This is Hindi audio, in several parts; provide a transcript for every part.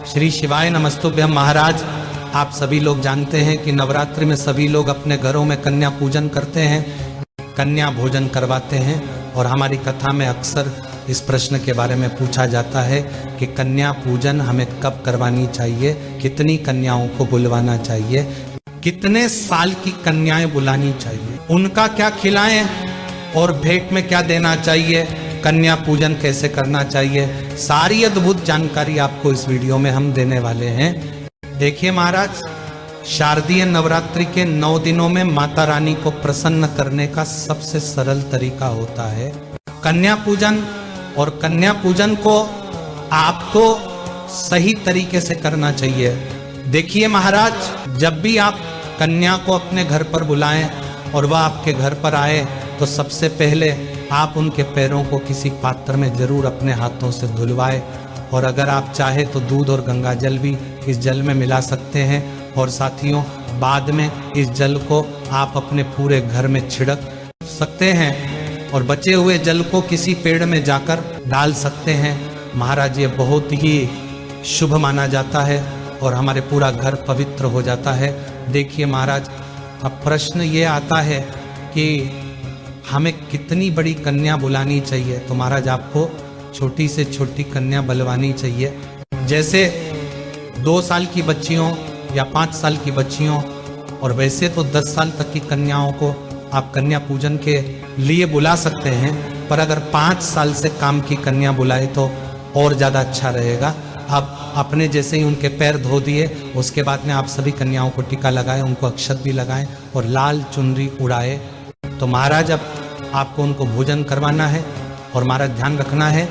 श्री शिवाय नमस्तुभ्यं। महाराज, आप सभी लोग जानते हैं कि नवरात्रि में सभी लोग अपने घरों में कन्या पूजन करते हैं, कन्या भोजन करवाते हैं। और हमारी कथा में अक्सर इस प्रश्न के बारे में पूछा जाता है कि कन्या पूजन हमें कब करवानी चाहिए, कितनी कन्याओं को बुलवाना चाहिए, कितने साल की कन्याएं बुलानी चाहिए, उनका क्या खिलाएं और भेंट में क्या देना चाहिए, कन्या पूजन कैसे करना चाहिए, सारी अद्भुत जानकारी आपको इस वीडियो में हम देने वाले हैं। देखिए महाराज, शारदीय नवरात्रि के 9 दिनों में माता रानी को प्रसन्न करने का सबसे सरल तरीका होता है कन्या पूजन। और कन्या पूजन को आपको सही तरीके से करना चाहिए। देखिए महाराज, जब भी आप कन्या को अपने घर पर बुलाएं और वह आपके घर पर आए तो सबसे पहले आप उनके पैरों को किसी पात्र में जरूर अपने हाथों से धुलवाएं। और अगर आप चाहे तो दूध और गंगा जल भी इस जल में मिला सकते हैं। और साथियों, बाद में इस जल को आप अपने पूरे घर में छिड़क सकते हैं और बचे हुए जल को किसी पेड़ में जाकर डाल सकते हैं। महाराज, ये बहुत ही शुभ माना जाता है और हमारे पूरा घर पवित्र हो जाता है। देखिए महाराज, अब प्रश्न ये आता है कि हमें कितनी बड़ी कन्या बुलानी चाहिए। तो महाराज, आपको छोटी से छोटी कन्या बुलवानी चाहिए। जैसे 2 साल की बच्चियों या 5 साल की बच्चियों, और वैसे तो 10 साल तक की कन्याओं को आप कन्या पूजन के लिए बुला सकते हैं, पर अगर 5 साल से काम की कन्या बुलाए तो और ज़्यादा अच्छा रहेगा। अब अपने जैसे ही उनके पैर धो दिए, उसके बाद में आप सभी कन्याओं को टीका लगाएं, उनको अक्षत भी लगाएं और लाल चुनरी उड़ाए। तो महाराज, अब आपको उनको भोजन करवाना है। और महाराज, ध्यान रखना है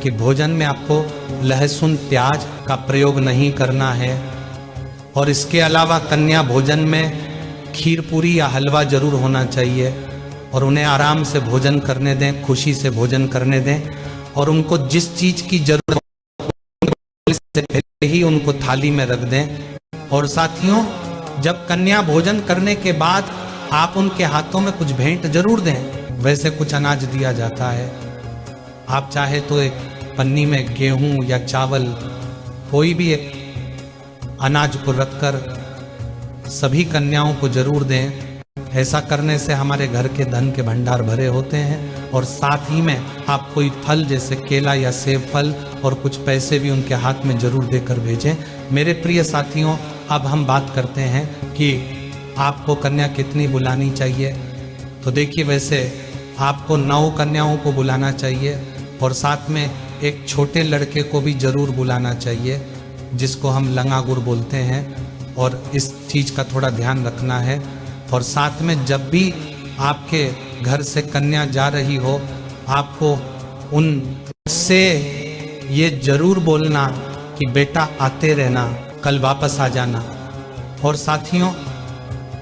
कि भोजन में आपको लहसुन प्याज का प्रयोग नहीं करना है। और इसके अलावा कन्या भोजन में खीर पूरी या हलवा जरूर होना चाहिए। और उन्हें आराम से भोजन करने दें, खुशी से भोजन करने दें। और उनको जिस चीज की जरूरत से पहले ही उनको थाली में रख दें। और साथियों, जब कन्या भोजन करने के बाद आप उनके हाथों में कुछ भेंट जरूर दें। वैसे कुछ अनाज दिया जाता है, आप चाहे तो एक पन्नी में गेहूं या चावल, कोई भी एक अनाज को रखकर सभी कन्याओं को जरूर दें। ऐसा करने से हमारे घर के धन के भंडार भरे होते हैं। और साथ ही में आप कोई फल जैसे केला या सेब फल और कुछ पैसे भी उनके हाथ में जरूर देकर भेजें। मेरे प्रिय साथियों, अब हम बात करते हैं कि आपको कन्या कितनी बुलानी चाहिए। तो देखिए, वैसे आपको 9 कन्याओं को बुलाना चाहिए और साथ में एक छोटे लड़के को भी जरूर बुलाना चाहिए, जिसको हम लंगागुर बोलते हैं। और इस चीज़ का थोड़ा ध्यान रखना है। और साथ में जब भी आपके घर से कन्या जा रही हो, आपको उनसे ये जरूर बोलना कि बेटा आते रहना, कल वापस आ जाना। और साथियों,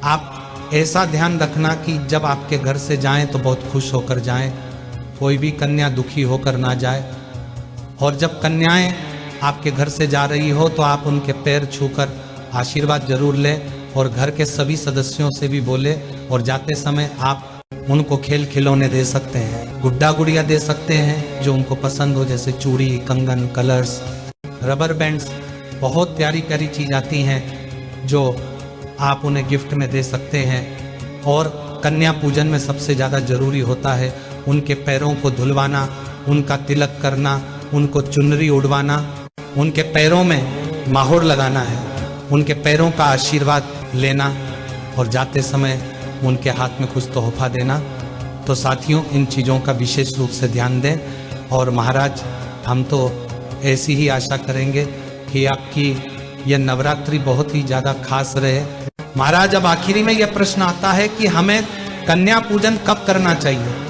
आप ऐसा ध्यान रखना कि जब आपके घर से जाएं तो बहुत खुश होकर जाएं, कोई भी कन्या दुखी होकर ना जाए। और जब कन्याएं आपके घर से जा रही हो तो आप उनके पैर छूकर आशीर्वाद जरूर लें और घर के सभी सदस्यों से भी बोले। और जाते समय आप उनको खेल खिलौने दे सकते हैं, गुड्डा गुड़िया दे सकते हैं जो उनको पसंद हो, जैसे चूड़ी, कंगन, कलर्स, रबर बैंड्स, बहुत प्यारी प्यारी चीज़ आती हैं जो आप उन्हें गिफ्ट में दे सकते हैं। और कन्या पूजन में सबसे ज़्यादा जरूरी होता है उनके पैरों को धुलवाना, उनका तिलक करना, उनको चुनरी उड़वाना, उनके पैरों में माहौर लगाना है, उनके पैरों का आशीर्वाद लेना और जाते समय उनके हाथ में कुछ तोहफा देना। तो साथियों, इन चीज़ों का विशेष रूप से ध्यान दें। और महाराज, हम तो ऐसी ही आशा करेंगे कि आपकी यह नवरात्रि बहुत ही ज़्यादा खास रहे। महाराज, अब आखिरी में यह प्रश्न आता है कि हमें कन्या पूजन कब करना चाहिए।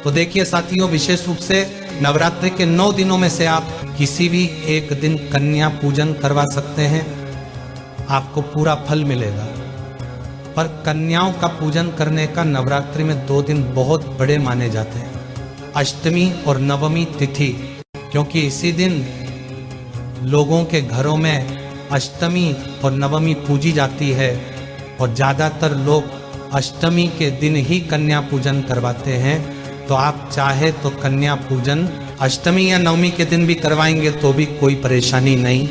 तो देखिए साथियों, विशेष रूप से नवरात्रि के 9 दिनों में से आप किसी भी एक दिन कन्या पूजन करवा सकते हैं, आपको पूरा फल मिलेगा। पर कन्याओं का पूजन करने का नवरात्रि में 2 दिन बहुत बड़े माने जाते हैं, अष्टमी और नवमी तिथि, क्योंकि इसी दिन लोगों के घरों में अष्टमी और नवमी पूजी जाती है। और ज़्यादातर लोग अष्टमी के दिन ही कन्या पूजन करवाते हैं। तो आप चाहे तो कन्या पूजन अष्टमी या नवमी के दिन भी करवाएंगे तो भी कोई परेशानी नहीं।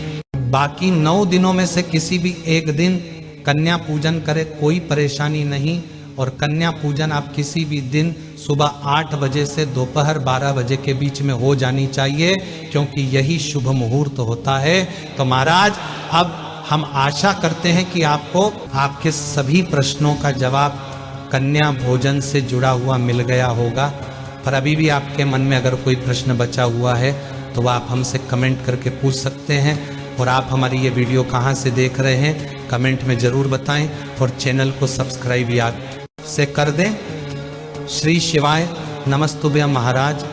बाकी 9 दिनों में से किसी भी एक दिन कन्या पूजन करें, कोई परेशानी नहीं। और कन्या पूजन आप किसी भी दिन सुबह 8 बजे से दोपहर 12 बजे के बीच में हो जानी चाहिए, क्योंकि यही शुभ मुहूर्त होता है। तो महाराज अब हम आशा करते हैं कि आपको आपके सभी प्रश्नों का जवाब कन्या भोजन से जुड़ा हुआ मिल गया होगा। पर अभी भी आपके मन में अगर कोई प्रश्न बचा हुआ है तो आप हमसे कमेंट करके पूछ सकते हैं। और आप हमारी ये वीडियो कहाँ से देख रहे हैं कमेंट में ज़रूर बताएं, और चैनल को सब्सक्राइब याद से कर दें। श्री शिवाय नमस्तुभ्यं महाराज।